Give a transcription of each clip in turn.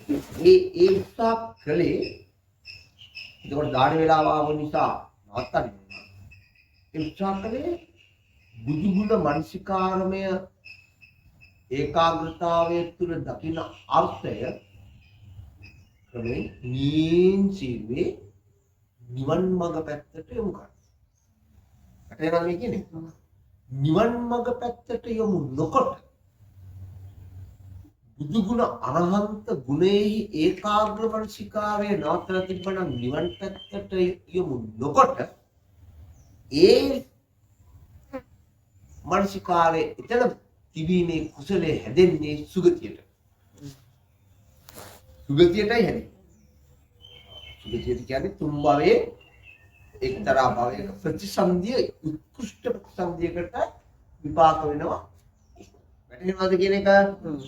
ඒ උත්සාහ කළේ ඒකට දාඩ වෙලාව ආව නිසා නවත්තන්න. ඒ උත්සාහ කළේ බුදුගුණ මනසිකාරමය ඒකාග්‍රතාවයේ තුල දකින්න අර්ථය ක්‍රමයෙන් නින්සිවේ නිවන් මඟ පැත්තට යොමු කරනවා. අතේනවා මේ කියන්නේ. නිවන් මඟ පැත්තට යොමු නොකොට බුදුගුණ අරහන්ත ගුණෙහි ඒකාග්‍ර මනසිකාරයේ නවත්තලා තිබ්බනම් නිවන් පැත්තට යොමු නොකොට ඒ මනසිකාරයේ එතන තිබීමේ කුසලයේ හැදෙන්නේ සුගතියට. සුගතියටයි හැදෙන්නේ. සුගතියට කියන්නේ තුන් භවයේ එක්තරා භවයක ප්‍රතිසන්දිය උත්කෘෂ්ඨ ප්‍රතිසන්දියකට විපාක වෙනවා. වැටහෙනවද කියන එක?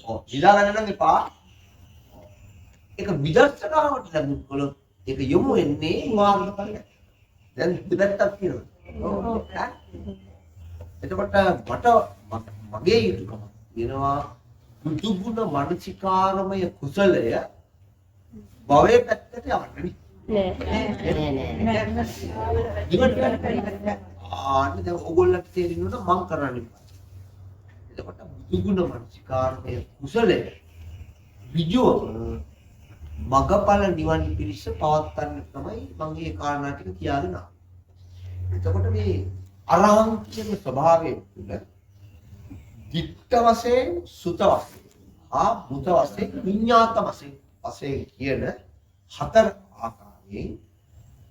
ඔව්. විලා ගන්න නම් එපා. ඒක විදර්ශනාවට ලැබුණොත් ඒක යොමු වෙන්නේ මාර්ගඵලයට. දැන් දෙපැත්තක් තියෙනවා. ඔව්. එතකොට මගේ යුතුයකම වෙනවා බුදුගුණ මනසිකාරමය කුසලය භවයේ පැත්තට යවන්න නෑ. ආන්න දැන් ඕගොල්ලන්ට තේරෙන්න ඕන මම කරන්නේ. එතකොට බුදුගුණ මනසිකාරමය කුසලය විජුව මගපල නිවන් පිරිස පවත්වන්න තමයි මම මේ කාරණා ටික කියාගෙන ආවේ. එතකොට මේ අරහං කියන ස්වභාවය තුළ දිට්ඨ වශයෙන් සුත වශයෙන් බුත වශයෙන් විඤ්ඤාත වශයෙන් කියන හතර ආකාරයෙන්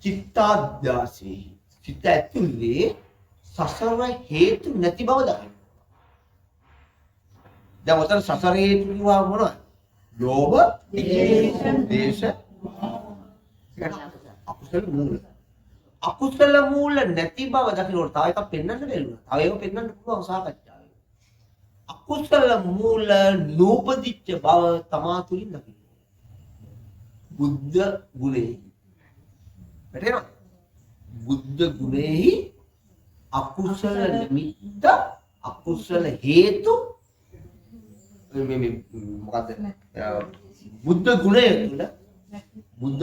චිත්තාධ්‍යාසී චිත්ත ඇතුලේ සසර හේතු නැති බව දකින්න. දැන් උතන සසර හේතු කියනවා මොනවද? ලෝභ, දේශ, අකුසල මූල. අකුසල මූල නැති බව දකින්නට තව එකක් පෙන්වන්න බැලුවා. තව ඒක පෙන්වන්න පුළුවන් සාකච්ඡාවේ. අකුසල මූල නූපදිච්ච බව තමා තුලින් දකින්න. බුද්ධ ගුණේ. වැටෙනවද? බුද්ධ ගුණෙහි අකුසල නිමිත්ත අකුසල හේතු මේ මොකද්ද? බුද්ධ ගුණය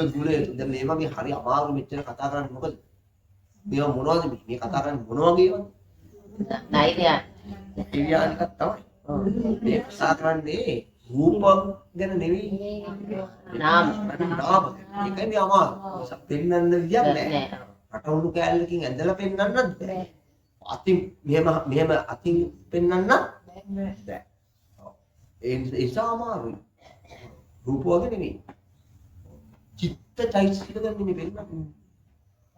තුළ දැන් මේ වගේ හරි අමාරු මෙච්චර කතා කරන්නේ මොකද? මේවා මොනවද මේ කතා කරන්නේ මොන වගේවද? නයිරියානිකක් තමයි. මේ කතා කරන්නේ රූප ගැන නෙවෙයි. නාම. ඒකනේ අමාරු. පෙන්නන්න විදියක් නැහැ. රටවුණු කෑල්ලකින් ඇදලා පෙන්නන්නත් බෑ. අතින් මෙහෙම අතින් පෙන්නන්න බෑ. ඒ නිසා අමාරුයි. රූප වගේ නෙවෙයි. චිත්ත චෛතසික ගැන නෙවෙයි පෙන්නන්නේ.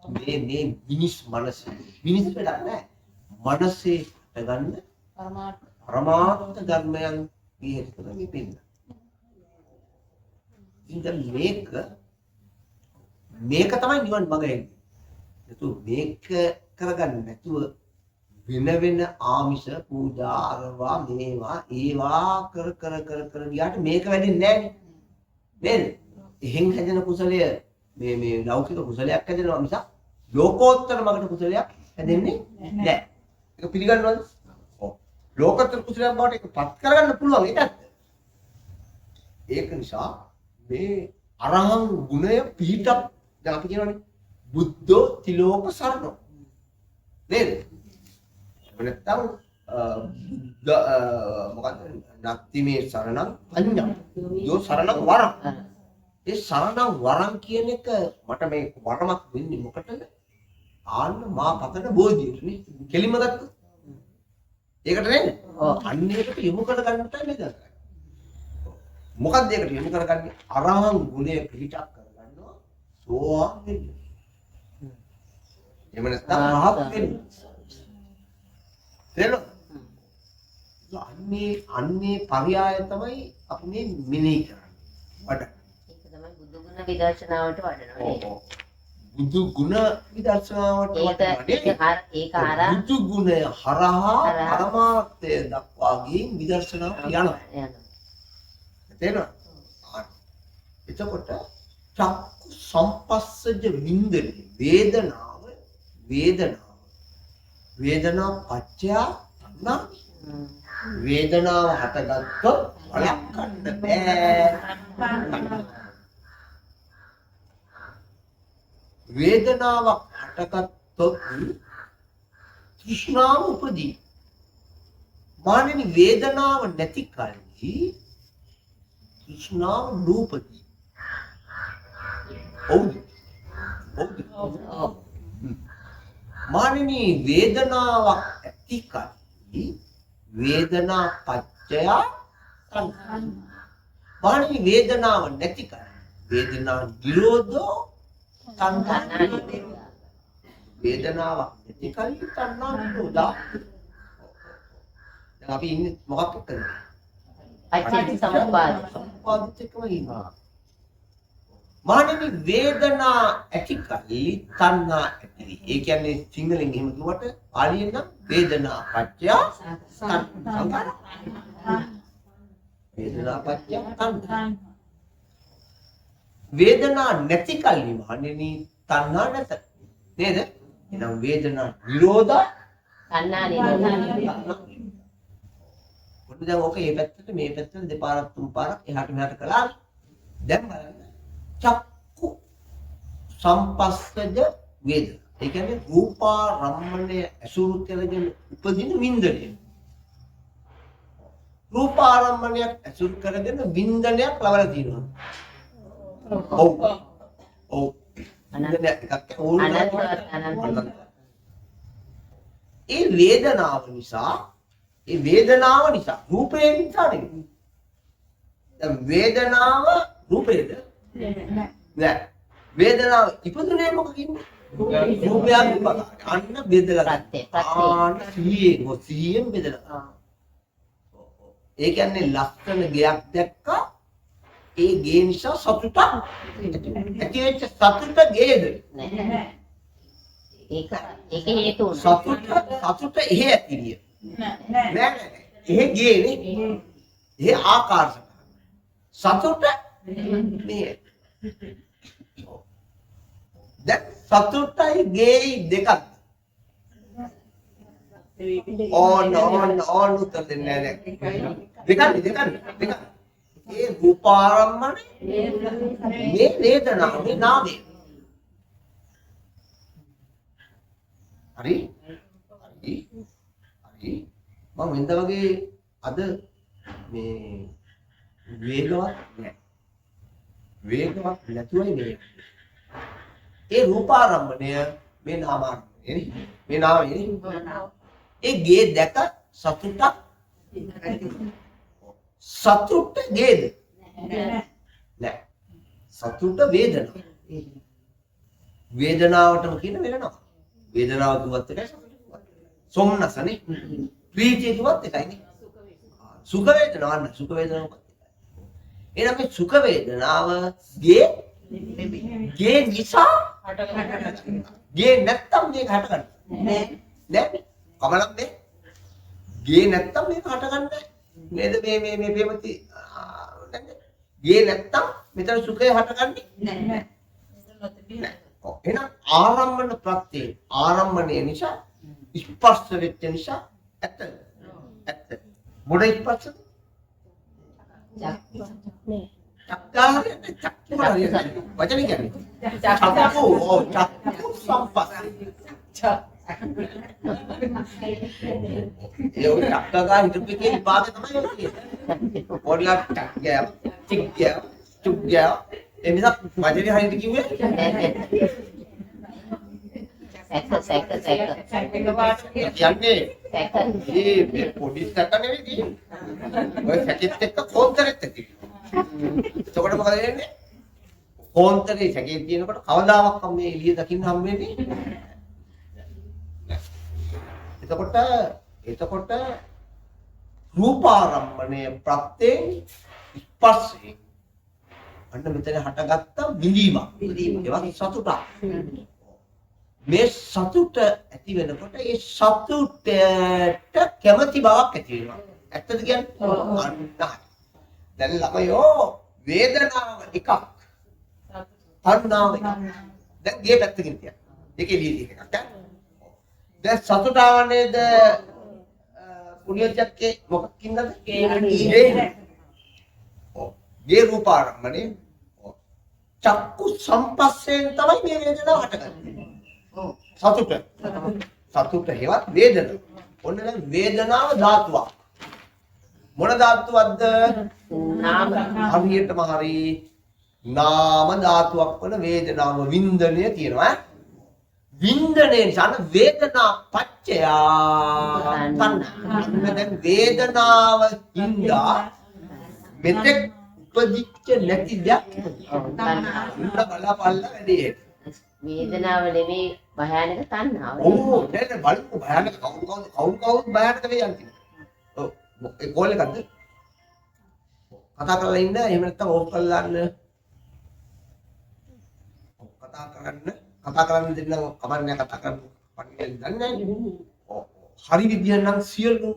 මේ මිනිස් මනස. මිනිස් වැඩක් නැහැ. මනසේ ගන්න පරමාර්ථ ධර්මයන් විහෙත තමයි පෙන්න. ඉතින් මේක තමයි නිවන් මඟ එන්නේ. මේක කරගන්න නැතුව වෙන ආමිෂ පූජා අරවා මේවා ඒවා කර ගියාට මේක වැඩින්නේ නැහැ නේද? එහෙන් හැදෙන කුසලය මේ ලෞකික කුසලයක් හැදෙනවා මිසක් ලෝකෝත්තර මගට කුසලයක් හැදෙන්නේ නැහැ. ඒක පිළිගන්නවද? ඔව්. ලෝකෝත්තර කුසලයක් බවට ඒකපත් කරගන්න පුළුවන් ඒකත්. ඒක නිසා මේ අරහං ගුණය පිහිටක් දැන් අපි කියනවානේ බුද්ධෝ තිලෝක සරණෝ නේද? නැත්තම් මොකක්ද නැත්ති මේ සරණං අඤ්ඤං යෝ සරණං වරං. ඒ සරණං වරං කියන එක මට මේ වරමක් වෙන්නේ මොකටද? ආන්න මා පතන බෝධියට නේ. කෙලිම ගත්තා. ඒකට නේද? අන්න ඒකට යොමු කර ගන්නටයි මේ දන්නේ. මොකක්ද ඒකට යොමු කරගන්නේ? අරහං ගුණය පිළිටක් කරගන්නවා සෝවාන් වෙන්න. එහෙම නැත්නම් රහත් වෙන්න. තේරෙනවද? අන්නේ පරියාය තමයි අපි මේ මෙනෙහි කරන්නේ. වඩ. ඒක තමයි බුදු ගුණ විදර්ශනාවට වඩනවා. ඔව්. බුදු ගුණ විදර්ශනාවට වඩනවා. ඒක හරහා බුදු ගුණය හරහා පරමාර්ථය දක්වා ගින් විදර්ශනාවට යනවා. තේරෙනවද? එතකොට චක්කු සම්පස්සජ වින්දනේ වේදනාව පච්චය තණ්හා වේදනාව හටගත්තොත් වළක්වන්න බෑ. වේදනාවක් හටගත්තොත් තෘෂ්ණාව උපදී. මානෙනි වේදනාව නැති කල්හි තෘෂ්ණාව නූපදී. ඔව්ද? මානෙනි වේදනාවක් ඇති කල්හි වේදනා පච්චය සංඛාර. මානෙනි වේදනාව නැති කල්හි වේදනා නිරෝධෝ සංඛාර. වේදනාවක් නැති කල්හි තණ්හා නිරෝධා. දැන් අපි ඉන්නේ මොකක් එක්කද? පටිච්ච සමුප්පාද. සමුප්පාදිත එකම ඉන්නවා. මානෙනි වේදනා ඇති කල්හි තණ්හා ඇති. ඒ කියන්නේ සිංහලෙන් එහෙම කිව්වට පාලියෙන් නම් වේදනා පත්‍ය සංඛාර. වේදනා පත්‍ය තණ්හා. වේදනා නැති කල්හි මානෙනි තණ්හා නැත. නේද? එහෙනම් වේදනා නිරෝධ තණ්හා නිරෝධ. ඔන්න දැන් ඔක මේ පැත්තට මේ පැත්තට දෙපාරක් තුන් පාරක් එහාට මෙහාට කළා. දැන් බලන්න චක්කු සම්පස්සජ වේදනා. ඒ කියන්නේ රූපාරම්මණය ඇසුරු කරගෙන උපදින වින්දනය. රූපාරම්මණයක් ඇසුරු කරගෙන වින්දනයක් ලබලා තියෙනවා. ඔව්. ඔව්. වින්දනයක් එකක් ඕන. ඒ වේදනාව නිසා රූපේ නිසා නෙවෙයි. දැන් වේදනාව රූපේද? නෑ. වේදනාව ඉපදුනේ මොකකින්ද? රූපයක් ඉපදා. අන්න බෙදලා ගන්න. සිහියෙන් බෙදලා. ඒ කියන්නේ ලස්සන ගයක් දැක්කා. ඒ ගේ නිසා සතුටක් ඇති වෙච්ච සතුට ගේද? නෑ. ඒක හේතු සතුට එහෙ ඇතිරිය. නෑ. එහෙ ගේනේ. එහෙ ආකාර සතුට මේ. දැන් සතුටයි ගේයි දෙකක්. ඕන උත්තර දෙන්නේ නෑ. දෙකක්. ඒ රූපාරම්මණය මේ වේදනාවේ නාමය. හරි. මම වෙනද වගේ අද මේ වේගවත් නෑ. වේගවත් නැතුවයි මේ. ඒ රූපාරම්මණය මේ නාමාරම්මණය. මේ නාමය. ඒ ගේ දැක සතුටක් සතුට ගේද? නෑ. සතුට වේදනාව. වේදනාවටම කියන වෙනනවා. වේදනාව දුවත් එකයි සතුට දුවත්. සොම්නසනේ. ප්‍රීතිය දුවත් එකයිනේ. සුඛ වේදනාව නෑ. සුඛ වේදනාව මොකක්ද? එහෙනම් මේ සුඛ වේදනාව ගේ නිසා ගේ නැත්තම් මේක හටගන්නේ නෑ. කමලක් නේ. ගේ නැත්තම් මේක හටගන්නේ නේද? මේ ප්‍රේමති ගේ නැත්තම් මෙතන සුඛය හටගන්නේ නෑ. එහෙනම් ආරම්මන ප්‍රත්‍ය ආරම්මණය නිසා ස්පර්ශ වෙච්ච නිසා ඇත්ත. මොන ස්පර්ශද? වචන කියන්නේ චක්කු සම්පස්ස. ඒ ඔය චක්කගා හිතපිටේ විපාක තමයි ඔය කියන්නේ. පොඩියක් චුක් ගෑ ඒ නිසා වචනේ හරියට කිව්වේ සැක කියන්නේ මේ පොඩි සැක නෙවෙයි තියෙන්නේ. ඔය සැකෙත් එක්ක කොන්තරෙත් එක්ක. එතකොට මොකද වෙන්නේ? කොන්තරේ සැකේ තියෙනකොට කවදාවත් මේ එළිය දකින්න හම් වෙන්නේ නැහැ. එතකොට රූපාරම්මණය ප්‍රත්‍යයෙන් ස්පර්ශයෙන් අන්න මෙතන හටගත්ත විඳීමක්. ඒවත් සතුටක්. මේ සතුට ඇති වෙනකොට ඒ සතුටට කැමැති බවක් ඇති වෙනවා. ඇත්තද කියන්නේ? අන්න. දැන් ළමයෝ වේදනාව එකක්. තණ්හාව එකක්. දැන් ගේ පැත්තකින් තියන්න. ඒකේ එළියේ තියෙන එකක්. දැන් සතුටාව නේද කුණියච්චක්කේ මොකක්කින්ද? ගේ. ඔව්. ගේ රූපාරම්මනේ. ඔව්. චක්කු සම්පස්සයෙන් තමයි මේ වේදනාව හටගන්නේ. ඔව්. සතුට හේවත් වේදනාව. ඔන්න දැන් වේදනාව ධාතුවක්. මොන ධාතුවක්ද? නාම. හරියටම හරි නාම ධාතුවක් වන වේදනාව වින්දනය තියෙනවා. වින්දනයේ නිසා වේදනා පච්චය තණ්හා. දැන් වේදනාව හින්දා මෙතෙක් උපදිච්ච නැති දෙයක් තණ්හා. බලපල්ලා වැඩි. වේදනාව නෙමෙයි භයානක තණ්හාව. ඔව් දැන් බලමු භයානක කවුරු භයානක වේ යන්නේ. ඔව් ඒ කෝල් එකක්ද? කතා කරලා ඉන්න එහෙම නැත්නම් ඕෆ් කරලා දාන්න. කතා කරන්න දෙන්න කමන්නේ කතා කරන්න පන්නේ දන්නේ නැහැ. ඔව් හරි විදියට නම් සියලු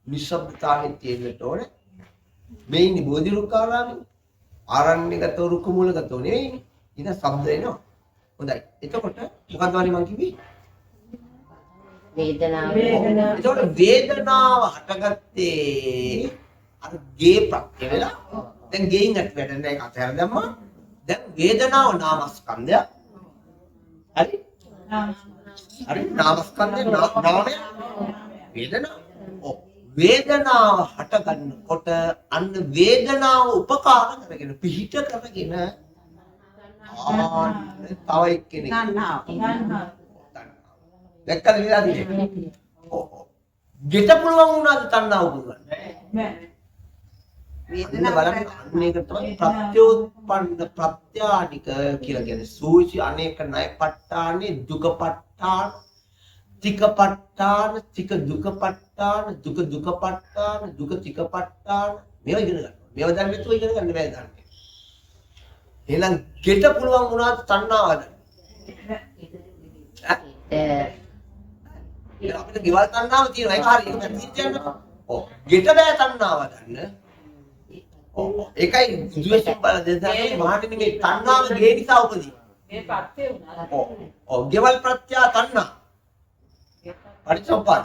නිශ්ශබ්දතාවයේ තියෙන්නට ඕනේ. මේ ඉන්නේ බෝධිරුක්කාරාමේ ආරණ්‍යගත රුක්ක මූලගතෝ නෙවෙයිනේ. ඉතින් ශබ්ද එනවා. හොඳයි. එතකොට මොකක්ද වani මං කිව්වේ? වේදනාව. එතකොට වේදනාව හටගත්තේ අර ගේ ප්‍රත්‍ය වෙලා. දැන් ගේයින් අත් වැඩ නැහැ ඒක අතහැර දැම්මා. දැන් වේදනාව නාමස්කන්ධය. හරි? හරි නාමස්කන්ධේ නාමය වේදනාව. ඔව් වේදනාව හට ගන්නකොට අන්න වේදනාව උපකාර කරගෙන පිහිට කරගෙන තව එක්කෙනෙක් දැක්කද විලාදී? ඔව් ගෙට පුළුවන් වුණාද තණ්හාව පුළුවන්? නෑ. වේදනාව බලන්න අනේක තමයි ප්‍රත්‍යෝත්පන්න ප්‍රත්‍යානික කියලා කියන්නේ. සූචි අනේක ණයපට්ඨානේ දුකපට්ඨාන තිකපට්ඨාන තික දුකපට්ඨාන දුක දුකපට්ඨාන දුක තිකපට්ඨාන මේවා ඉගෙන ගන්න. මේවා දැන් මෙතන ඉගෙන ගන්න බෑ දැන්. එහෙනම් ගෙට පුළුවන් වුණාද තණ්හාවද? අපිට ගෙවල් තණ්හාව තියෙනවා ඒක හරියට පැතිරිච්ච යනවා. ඔව් ගෙට බෑ තණ්හාව ගන්න. ඔව් ඒකයි ද්වේෂයෙන් බල දෙන්නාගේ මහණෙනි මේ තණ්හාව ගේ නිසා උපදී. මේ පත්‍ය වුණා. ඔව් ගෙවල් ප්‍රත්‍ය තණ්හා. පරිසම්පාද.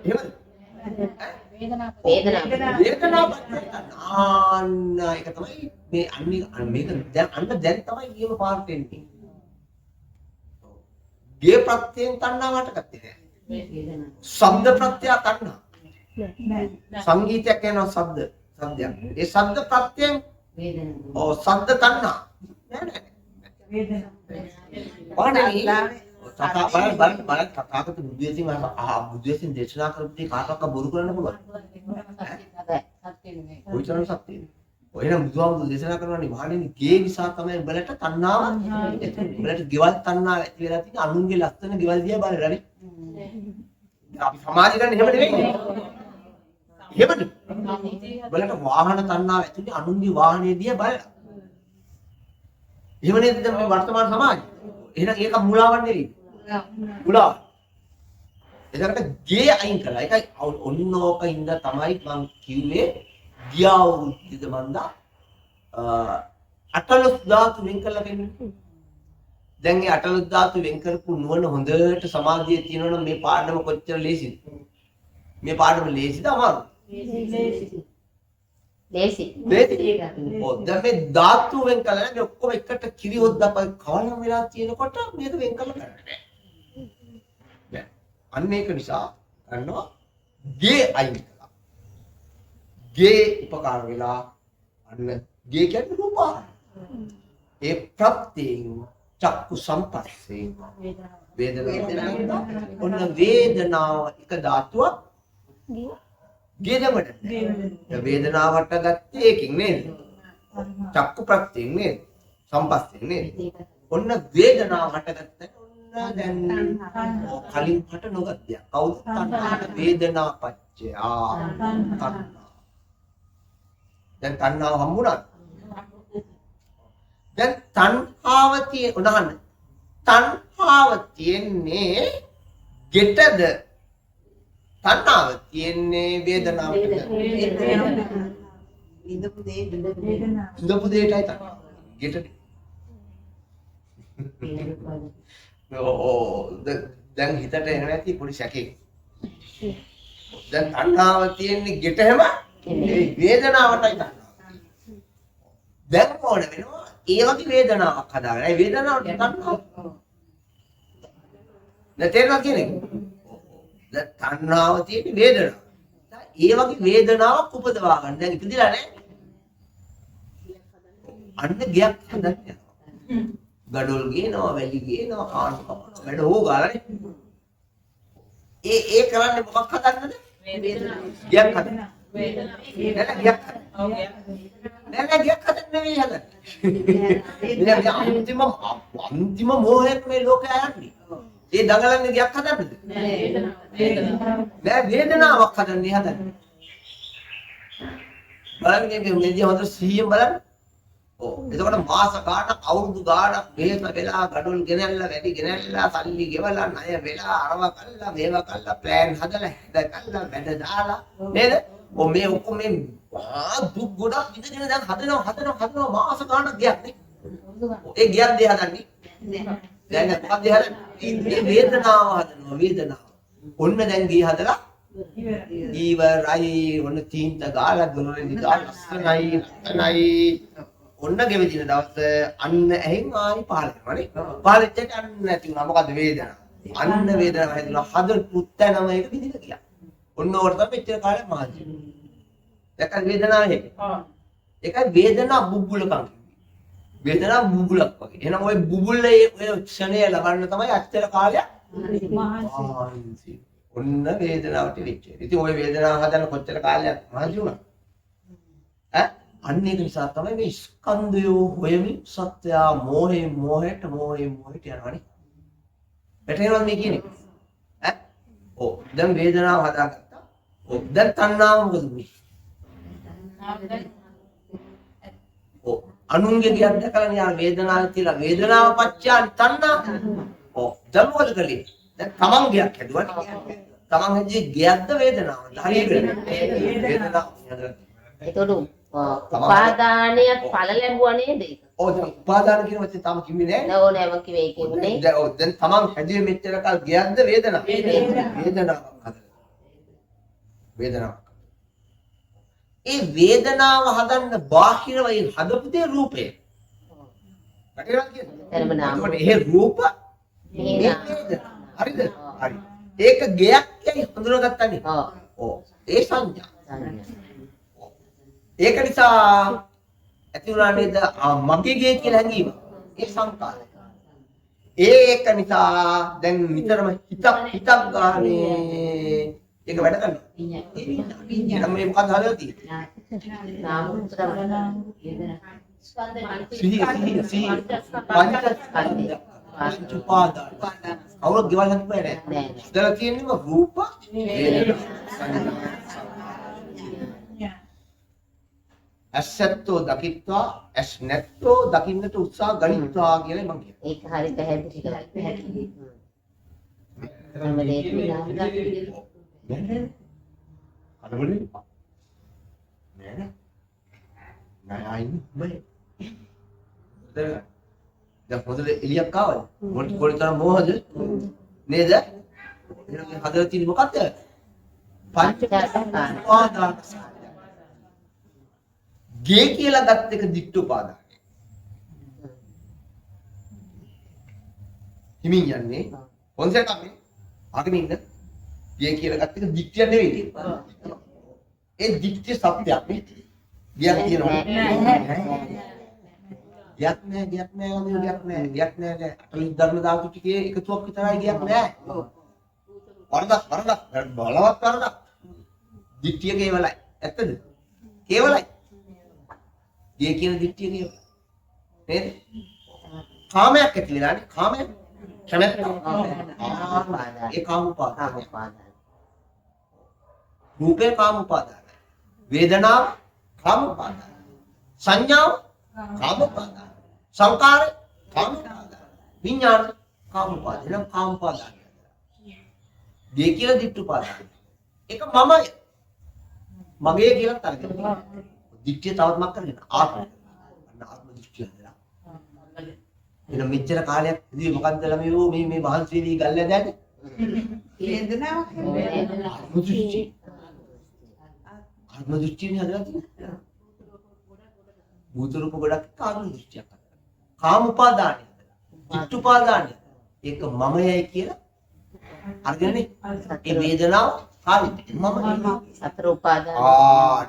එහෙමද? වේදනාව. වේදනාව ආන්න ඒක තමයි මේ අන්නේ මේක දැන් අන්න දැන් තමයි කියව පාර්ට් එන්නේ. ගේ ප්‍රත්‍යයෙන් තණ්හාව හටගත්තේ නෑ. ශබ්ද ප්‍රත්‍ය තණ්හා. සංගීතයක් යනවා ශබ්දයක්. ඒ ශබ්ද ප්‍රත්‍යයෙන් වේදනාව. ඔව් ශබ්ද තණ්හා. නෑ නෑ. වේදනාව. බලන්න තථාගත බුදුදෙසින් බුදුදෙසින් දේශනා කරපු දේ කාටවත් බොරු කරන්න පුළුවන්. සත්‍ය නෙමෙයි. කොයිතරම් සත්‍යද? ඔයනම් බුදුහාමුදුරු දේශනා කරනවානේ මහණෙනි ගේ නිසා තමයි උඹලට තණ්හාව උඹලට ගෙවල් තණ්හාව ඇති වෙලා තියෙන අනුන්ගේ ලස්සන ගෙවල් දිහා බලලානේ. අපි සමාජය ගන්න එහෙම නෙවෙයි. එහෙමද? උඹලට වාහන තණ්හාව ඇතිනේ අනුන්ගේ වාහනේ දිහා බලලා. එහෙම නේද මේ වර්තමාන සමාජය? එහෙනම් ඒක මුලාවක් නෙවෙයි. මුලාව. එතකොට ගේ අයින් කළා. ඒකයි ඔන්නෝක ඉඳ තමයි මම කිව්වේ ගියා වෘත්තිද මන්දා අටලොස් ධාතු වෙන් කළා කියන්නේ. දැන් මේ අටලොස් ධාතු වෙන් කරපු නුවණ හොඳට සමාධියේ තියෙනවනම් මේ පාඩම කොච්චර ලේසිද? මේ පාඩම ලේසිද අමාරුද? ලේසි. ඔව් දැන් මේ ධාතු වෙන් කළා මේ ඔක්කොම එකට කිරි හොද්දා කවලම් වෙලා තියෙනකොට මේක වෙන් කරලා කරන්න බෑ. දැන් අන්න ඒක නිසා ගන්නවා ගේ අයින් කළා. ගේ උපකාර වෙලා අන්න ගේ කියන්නේ රූපාර. ඒ ප්‍රත්‍යයෙන් චක්කු සම්පස්සේ වේදනාව ඔන්න වේදනාව එක ධාතුවක් ගේ දෙමඩ. වේදනාවට ගත්තේ ඒකින් නේද? චක්කු ප්‍රත්‍යයෙන් නේද? සම්පස්යෙන් නේද? ඔන්න වේදනාව හටගත්තා. ඔන්න දැන් කලින් හට නොගත්තිය. කවුද තණ්හාට වේදනා පච්චය. තණ්හා. දැන් තණ්හාව හම්බුණාද? දැන් තණ්හාව තියෙනහන තණ්හාව තියෙන්නේ ගෙටද? තණ්හාව තියෙන්නේ වේදනාවට. ඉඳපු දෙයටයි තණ්හාව. ගෙටද? දැන් හිතට එනවා ඇති පොඩි සැකේ. දැන් තණ්හාව තියෙන්නේ ගෙට හැම ඒ වේදනාවටයි තණ්හාව. දැන් ඕන වෙනවා ඒ වගේ වේදනාවක් හදාගන්න. ඒ වේදනාවට තණ්හාව. දැන් තේරෙනවද කියන්නේ? දැන් තණ්හාව තියෙන්නේ වේදනාව. ඒ වගේ වේදනාවක් උපදවා ගන්න. දැන් ඉපදිලා නැහැ. අන්න ගයක් හදන්න යනවා. ගඩොල් ගේනවා, වැලි ගේනවා, ආන කපනවා. වැඩ ඕගාලානේ. ඒ කරන්නේ මොකක් හදන්නද? වේදනාව. ගයක් හදන්න. වේදනාව. නෑ ගයක් හදන්න. නෑ ගයක් හදන්න නෙවෙයි හදන්නේ. අන්තිම මොහොතේ මේ ලෝකය යන්නේ. ඒ දඟලන්නේ ගයක් හදන්නද? නෑ වේදනාවක් හදන්නේ හදන්නේ. බලන්න මේ දිහා හොඳට සිහියෙන් බලන්න. ඔව් එතකොට මාස ගාණක් අවුරුදු ගාණක් මේක වෙලා ගඩොල් ගෙනල්ලා වැඩි ගෙනල්ලා සල්ලි ගෙවලා ණය වෙලා අරව කල්ලා මේව කල්ලා ප්ලෑන් හදලා හැද කල්ලා වැඩ දාලා නේද? ඔව් මේ ඔක්කොම මේ දුක් ගොඩක් විඳගෙන දැන් හදනවා මාස ගාණක් ගියක් නේ. ඒ ගියක් දෙය හදන්නේ. දැන් මොකක්ද හදන්නේ? මේ වේදනාව හදනවා වේදනාව. ඔන්න දැන් ගිය හදලා ඉවරයි. ඔන්න තීන්ත ගාලා දොරෙන් දාලා ලස්සනයි ඔන්න ගෙවිදින දවස් අන්න ඇහෙන් ආයි පහල කරනවා නේ. පහලෙච්චට අන්න නැති වුණා. මොකද වේදනාව. අන්න වේදනාව හැදුණා. හදල් පුත්තනම එක විදිහට ගියා. ඔන්න ඕකට තමයි මෙච්චර කාලයක් මහන්සි. දැක්කද වේදනාව හේක? ඒකයි වේදනාව බුබුලකම්. වේදනාව බුබුලක් වගේ. එහෙනම් ওই බුබුලේ ඔය ක්ෂණය ලබන්න තමයි අච්චර කාලයක් මහන්සි. ඔන්න වේදනාවට වෙච්ච. ඉතින් ওই වේදනාව හදන්න කොච්චර කාලයක් මහන්සි වුණා? ඈ අන්න ඒක නිසා තමයි මේ ස්කන්ධය හොයමින් සත්‍ය මොහයට යනවානේ. වැටහෙනවද මේ කියන්නේ? ඈ ඔව් දැන් වේදනාව හදාගත්තා. ඔව් දැන් තණ්හාව මොකද වෙන්නේ? ඔව් අනුන්ගේ ගියක් දැකලා න්යා වේදනාව කියලා වේදනාව පච්චා තණ්හා. ඔව් දැන් මොකද කළේ? දැන් තමන් ගියක් හැදුවා. තමන් හැදී ගියක්ද වේදනාවද? හරියට වේදනාව. ඒතකොට උපාදානයත් ඵල ලැබුවා නේද ඒක? ඔව් දැන් උපාදාන කියන වචනේ තාම කිව්වේ නෑ. නෝ නෑ මම කිව්වේ ඒකනේ. දැන් ඔව් දැන් තමන් හැදුවේ මෙච්චර කල් ගියක්ද වේදනාව? වේදනාවක් හදලා. වේදනාවක්. ඒ වේදනාව හදන්න බාහිරව හදපු දේ රූපය. වැටේනවද කියන්නේ? ධර්ම නාම. ඒකට ඒ රූප හරිද? හරි. ඒක ගයක් යයි හඳුනාගත්තනේ. ඔව්. ඒ සංඥා. ඒක නිසා ඇති වුණා නේද මගේ ගේ කියලා හැඟීම. ඒ සංකාරය. ඒක නිසා දැන් නිතරම හිතක් ගානේ ඒක වැඩ කරනවා. විඤ්ඤාණ මේ මොකක්ද හදලා තියෙන්නේ? නාම උත්තරම සිහි පංචස්කන්ධ පංච උපාදාන කවුරුත් ගෙවල් හදන්න බෑ නෑ. ඉතල තියෙන්නේම රූප වේදනා සංඥා. ඇසත්තෝ දකිත්වා ඇස් නැත්තෝ දකින්නට උත්සාහ ගනිත්වා කියලා මම කියනවා. ඒක හරි පැහැදිලි කරලා. ධර්ම දේශනාව නෑ අරබලේ නෑ නෑ අයින් බෑ දැන් පොදේ එලියක් ආවද මොකද කොලිතර මොහොද නේද එහෙනම් හදලා තියෙන්නේ මොකක්ද පංචස්කන්ධ ගේ කියලා ගත් එක දිට්ඨ උපාදානයි හිමින් යන්නේ කොන්සෙප්ට් එකක් නේ අගින් ඉන්න ගේ කියලා ගත්ත එක දික්තිය නෙවෙයි. ඒ දික්තිය සත්‍යයක් නේ. ගියක් තියෙනවා. ගියක් නෑ. අටලි ධර්ම ධාතු ටිකේ එකතුවක් විතරයි ගියක් නෑ. වරදක් බලවත් වරදක්. දික්තිය කේවලයි. ඇත්තද? කේවලයි. ගේ කියන දික්තිය කේවලයි. නේද? කාමයක් ඇතිලානේ. කාමයක් කැමැත්ත. ඒ කාම උපාදාන. රූපේ කාම උපාදාන. වේදනාව කාම උපාදාන. සංඥාව කාම උපාදාන. සංකාරය කාම උපාදාන. විඥාන කාම උපාදාන. එනම් කාම උපාදාන. ගේ කියලා දිට්ඨ උපාදාන. ඒක මමයි. මගේ කියලා තරගෙන. දිට්ඨිය තවත් මක් කරගෙන ආත්ම. ආත්ම දිට්ඨිය හදලා. එන මෙච්චර කාලයක් ඉතින් මොකද්ද ළමයෝ මේ මහන්සි වී ගල්ල දැන්නේ? වේදනාවක් කර්ම දෘෂ්ටියනේ හදලා තියෙන්නේ. භූත රූප ගොඩක් කාම දෘෂ්ටියක්. කාම උපාදානය. චිත්ත උපාදානය. ඒක මමයයි කියලා අරගෙනනේ. ඒ වේදනාව කාමයි. මම සතර උපාදාන.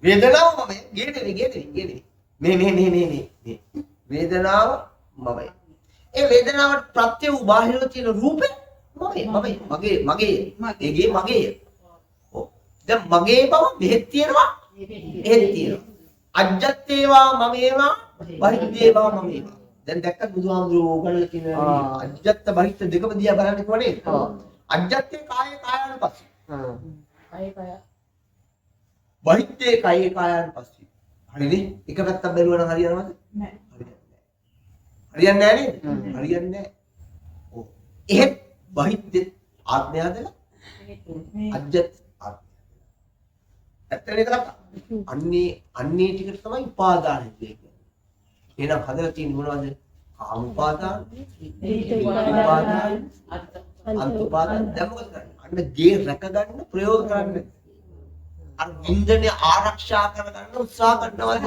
වේදනාව මමයි. ගෙනේ. මේ. වේදනාව මමයි. ඒ වේදනාවට ප්‍රත්‍ය වූ බාහිරව තියෙන රූපේ මගේ. ඔව්. දැන් මගේ බව මෙහෙත් තියෙනවා. එහෙත් තියෙනවා. අජ්ජත්තේවා මමේවා බහිද්දේවා මමේවා. දැන් දැක්කත් බුදුහාමුදුරුවෝ උගන්වලා කියන අජ්ජත්ත බහිද්ද දෙකම දිහා බලන්නේ කොහොමද? ඔව්. අජ්ජත්තේ කායානුපස්සී. බහිද්දේ කායානුපස්සී. හරිනේ? එක පැත්තක් බැලුවා නම් හරියනවද? නෑ. හරියන්නේ නැහැ නේද? හරියන්නේ නැහැ. ඔව්. එහෙත් බහිද්දේ ආත්මය හදලා අජ්ජත් ආත්මය. ඇත්තනේ ඒක කතා. අන්නේ ටිකට තමයි උපාදාන කියන්නේ. එහෙනම් හදලා තියෙන්නේ මොනවද? කාම උපාදාන, උපාදාන, අන්ත උපාදාන. දැන් මොකද කරන්නේ? අන්න ගේ රැක ගන්න ප්‍රයෝග කරන්නේ. අර වින්දනේ ආරක්ෂා කරගන්න උත්සාහ කරනවද?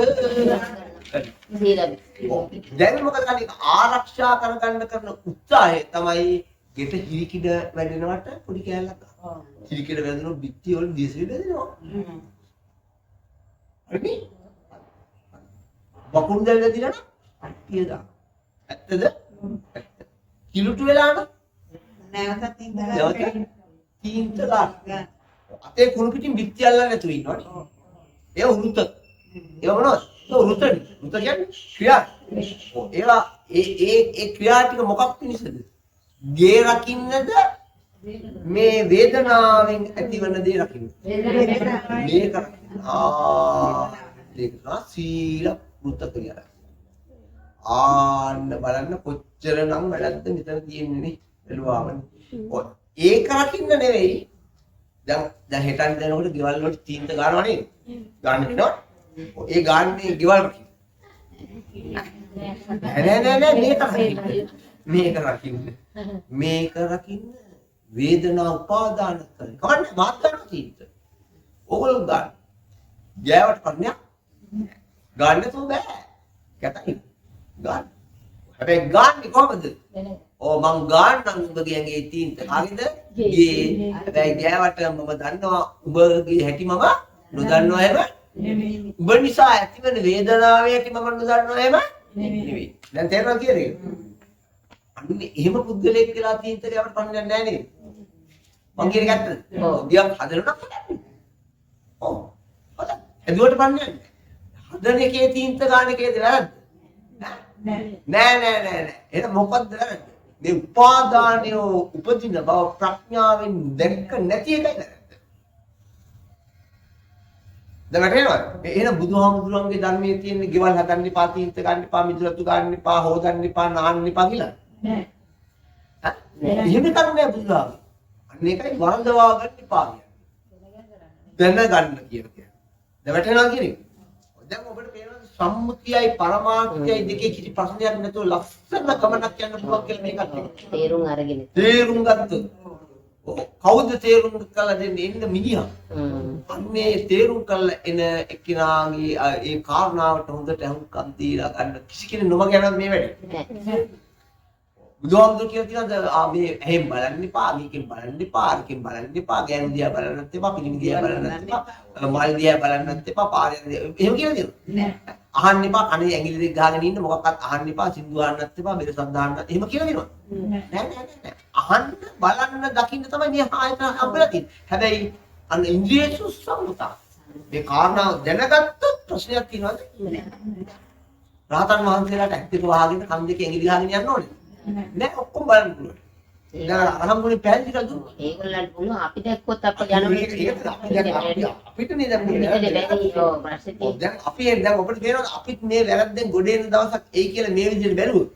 දැන් මොකද කරන්නේ? ආරක්ෂා කරගන්න කරන උත්සාහය තමයි ගෙට හිරිකිඩ වැඩෙනවට පොඩි කෑල්ලක්. හිරිකිඩ වැදුණොත් බිත්ති වල දියසෙ වැදෙනවා. හරි? වකුණු දැල් වැදිලා නම් පියදා. ඇත්තද? කිලුටු වෙලා නම් නැවත තීන්තලා. අතේ කුණු පිටින් බිත්ති අල්ලන්න නැතුව ඉන්නවනේ. ඒ උරුත. ඒ මොනවද? ඒ උරුතනේ. උරුත කියන්නේ ක්‍රියා. ඔව් ඒවා ඒ ක්‍රියා ටික මොකක් පිණිසද? ගේ රකින්නද මේ වේදනාවෙන් ඇතිවන දේ රකින්න. මේක ඒක සීල වෘත කියලා. ආන්න බලන්න කොච්චරනම් වැඩක්ද මෙතන තියෙන්නේ නේ බැලුවාමනේ. ඔය ඒක රකින්න නෙවෙයි. දැන් හෙටන් දෙනකොට ගෙවල් වලට තීන්ත ගන්නවා නේද? ගන්න වෙනවා. ඒ ගාන්නේ ගෙවල් රකින්න. නෑ මේක රකින්න වේදනා උපාදාන කරන. කවන්නේ මාත් ගන්නවා තීන්ත. ඕගොල්ලෝ ගන්න. ගෑවට කන්නේ ගන්න තෝ බෑ. කැතයි. ගන්න. හැබැයි ගන්න කොහමද? ඕ මං ගන්නම් උඹගේ ඇඟේ තීන්ත. හරිද? ගේ. හැබැයි ගෑවට මම දන්නවා උඹගේ හැටි මම නොදන්නවා එහෙම. උඹ නිසා ඇතිවෙන වේදනාවේ හැටි මම නොදන්නවා එහෙම. නෙවෙයි. දැන් තේරෙනවද කියන්නේ? අන්නේ එහෙම පුද්ගලයෙක් කියලා තීන්ත ගෑවට කන්නේ නැහැ නේද? මං කියන්නේ ඇත්තද? ඔව්. ගියක් හදනකොට ඔව්. හොඳයි. එදුවට පන්නේ හදන එකේ තීන්ත ගන්න එකේද වැරද්ද? නෑ. එහෙනම් මොකද්ද වැරද්ද? මේ උපාදානය උපදින බව ප්‍රඥාවෙන් දැක්ක නැති එකයි වැරද්ද. දැන් වැටහෙනවද? එහෙනම් බුදුහාමුදුරන්ගේ ධර්මයේ තියෙන ගෙවල් හදන්න එපා, තීන්ත ගන්න එපා, මිදුලතු ගන්න එපා, හොදන්න එපා, නාන්න එපා කියලා. නෑ. එහෙම කරන්නේ බුදුහාම. අන්න ඒකයි වරදවා ගන්න එපා කියන්නේ. දැනගන්න කියන්නේ. දැන් වැටහෙනවා කියන්නේ. දැන් ඔබට පේනවා සම්මුතියයි පරමාර්ථයයි දෙකේ කිසි ප්‍රශ්නයක් නැතුව ලස්සන ගමනක් යන්න පුළුවන් කියලා මේකත් තේරුම් අරගෙන. තේරුම් ගත්තොත්. කවුද තේරුම් කළා දෙන්නේ? එන්න මිනිහා. අන්නේ තේරුම් කළා එන එක්කිනාගේ ඒ කාරණාවට හොඳට අහුම්කම් දීලා ගන්න කිසි කෙනෙක් නොමග යනවා මේ වැඩේ. බුදුහාමුදුරු කියලා තියෙනවා මේ එහෙම බලන්න එපා, මේකෙන් බලන්න එපා, අරකින් බලන්න එපා, ගෑනු දිහා බලන්නත් එපා, පිළිමි දිහා බලන්නත් එපා, මල් දිහා බලන්නත් එපා, පාරෙන් එහෙම කියලා තියෙනවා. අහන්න එපා, කනේ ඇඟිලි දෙක ගහගෙන ඉන්න මොකක්වත් අහන්න එපා, සින්දු අහන්නත් එපා, බෙර සද්ද අහන්නත් එහෙම කියලා දෙනවා. නෑ. අහන්න, බලන්න, දකින්න තමයි මේ ආයතන හම්බෙලා තියෙන්නේ. හැබැයි අන්න ඉන්ද්‍රිය සම්මුතා. මේ කාරණාව දැනගත්තොත් ප්‍රශ්නයක් තියෙනවද? රහතන් වහන්සේලාට ඇත්තට වහගෙන කන් දෙක ඇඟිලි ගහගෙන යන්න ඕනේ. නෑ ඔක්කොම බලන්න පුළුවන්. දැන් අරහම්ගුණේ පැහැදිලි කරලා දුන්නා. ඒගොල්ලන්ට පුළුවන් අපි දැක්කොත් අප යන අපිට නේ දැන් දැන් අපි දැන් ඔබට තේරෙනවද අපිත් මේ වැරද්දෙන් ගොඩ එන දවසක් එයි කියලා මේ විදිහට බැලුවොත්.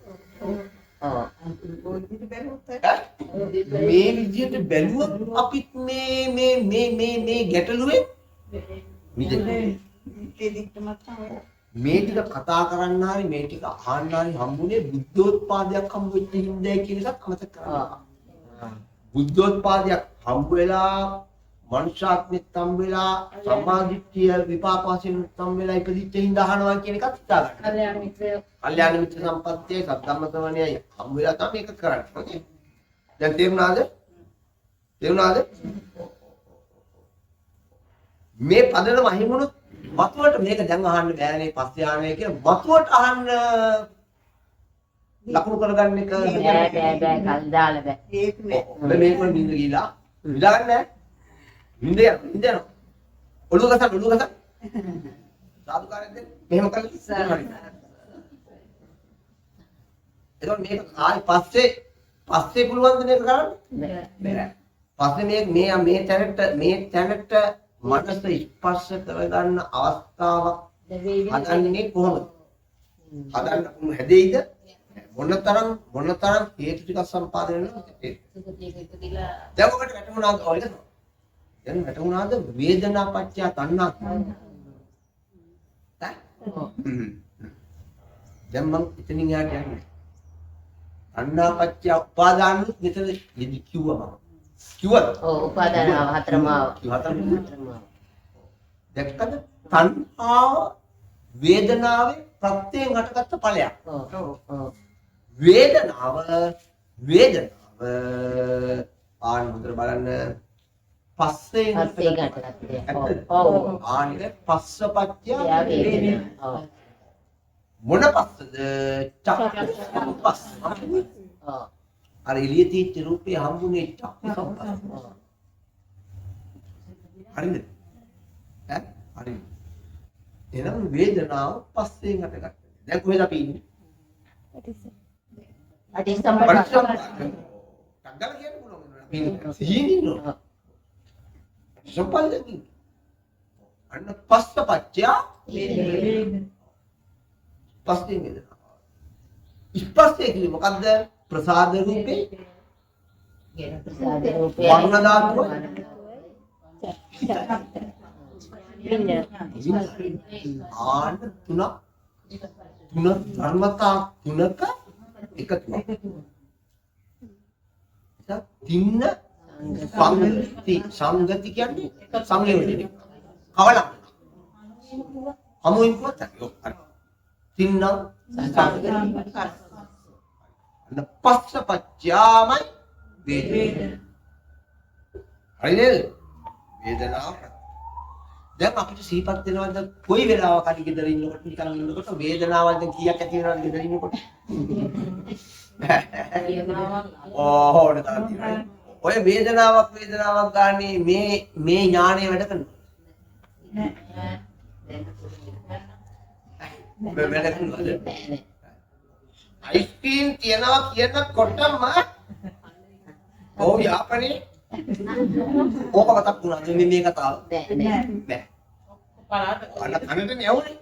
මේ විදිහට බැලුවොත් අපිත් මේ ගැටලුවේ මේ ටික කතා කරන්න හරි මේ ටික අහන්න හරි හම්බුනේ බුද්ධෝත්පාදයක් හම්බ වෙච්ච හින්දායි කියන එකත් අමතක කරන්න. බුද්ධෝත්පාදයක් හම්බ වෙලා මනුෂ්‍යාත්මෙත් සම්බෙලා සම්මාදිට්ඨිය විපාක වශයෙන් සම්බෙලා ඉපදිච්ච හින්දා අහනවා කියන එකත් හිතා ගන්න. කල්යාණ මිත්‍ර සම්පත්තියයි සද්ධම්ම ශ්‍රවණයයි හම්බෙලා තමයි ඒක කරන්නේ. ඕකේ. දැන් තේරුණාද? මේ පදනම අහිමුණොත් මතුවට මේක දැන් අහන්න බෑනේ පස්සේ ආන්නේ කියලා මතුවට අහන්න ලකුණු කරගන්න එක බෑ කල් දාලා බෑ. ඒක නෑ. මේක නින්ද ගිලා විඳගන්න නෑ. නින්ද යනවා. ඔළුව ගසන් සාදුකාරයෙන් දෙන්න. මෙහෙම කරලා එතකොට මේක ආයි පස්සේ පුළුවන් ද මේක කරන්න? බෑ. පස්සේ මේ තැනට මනස ස්පර්ශ කරගන්න අවස්ථාවක් හදන්නේ කොහොමද? හදන්න හැදෙයිද? මොනතරම් හේතු ටිකක් සම්පාදනය වෙනවද? දැන් ඔකට වැටුණාද? දැන් වැටුණාද වේදනා පත්‍ය තණ්හා? දැන් මම ඉතින් යාට යන්නේ. තණ්හා පත්‍ය උපාදාන මෙතන යෙදි කිව්වා මම. කිව්වද? ඔව් උපාදාන හතරම දැක්කද? තණ්හාව වේදනාවේ ප්‍රත්‍යයෙන් හටගත්ත ඵලයක්. වේදනාව ආන් හොඳට බලන්න පස්සේ ආනික පස්සපත්‍ය වේදනා. මොන පස්සද? චක්කු පස්ස. අර එළිය තියෙච්ච රූපේ හම්බුනේ චක්කු සම්පස්ස. හරිද? හරි. එහෙනම් වේදනාව පස්සේ හටගත්තා. දැන් කොහෙද අපි ඉන්නේ? අටිසම්පන්න ටග්ගල කියන්න පුළුවන්. අපි සිහින් ඉන්නවා. සම්පල්ලෙන්. අන්න පස්සපච්චය පස්සේ වේදනාව. ස්පස්සේ කියන්නේ මොකද්ද? ප්‍රසාද රූපේ ප්‍රසාද රූපේ වර්ණ ධාතුව ආන තුනක් ධර්මතා තුනක එකතුවක්. තින්න සංගති කියන්නේ සංයෝජනය. කවලක්. හමුවෙන් පුවත් හරි. තින්නම් සංගති. අන්න පස්සපච්චාමයි වේදනා. හරිද? වේදනාව දැන් අපිට සිහිපත් වෙනවද කොයි වෙලාවක හරි ගෙදර ඉන්නකොට නිකන් ඉන්නකොට වේදනාවක් දැන් කීයක් ඇති වෙනවද ගෙදර ඉන්නකොට? ඕන තාත්තියි. ඔය වේදනාවක් ගානේ මේ ඥාණය වැඩ කරනවා. නෑ. වැඩ කරනවද? අයිස්ක්‍රීම් තියනවා කියනකොටම ඔව් යාපනේ ඕක මතක් වුණාද මේ කතාව? නෑ. අන්න කනට නෑවුනේ.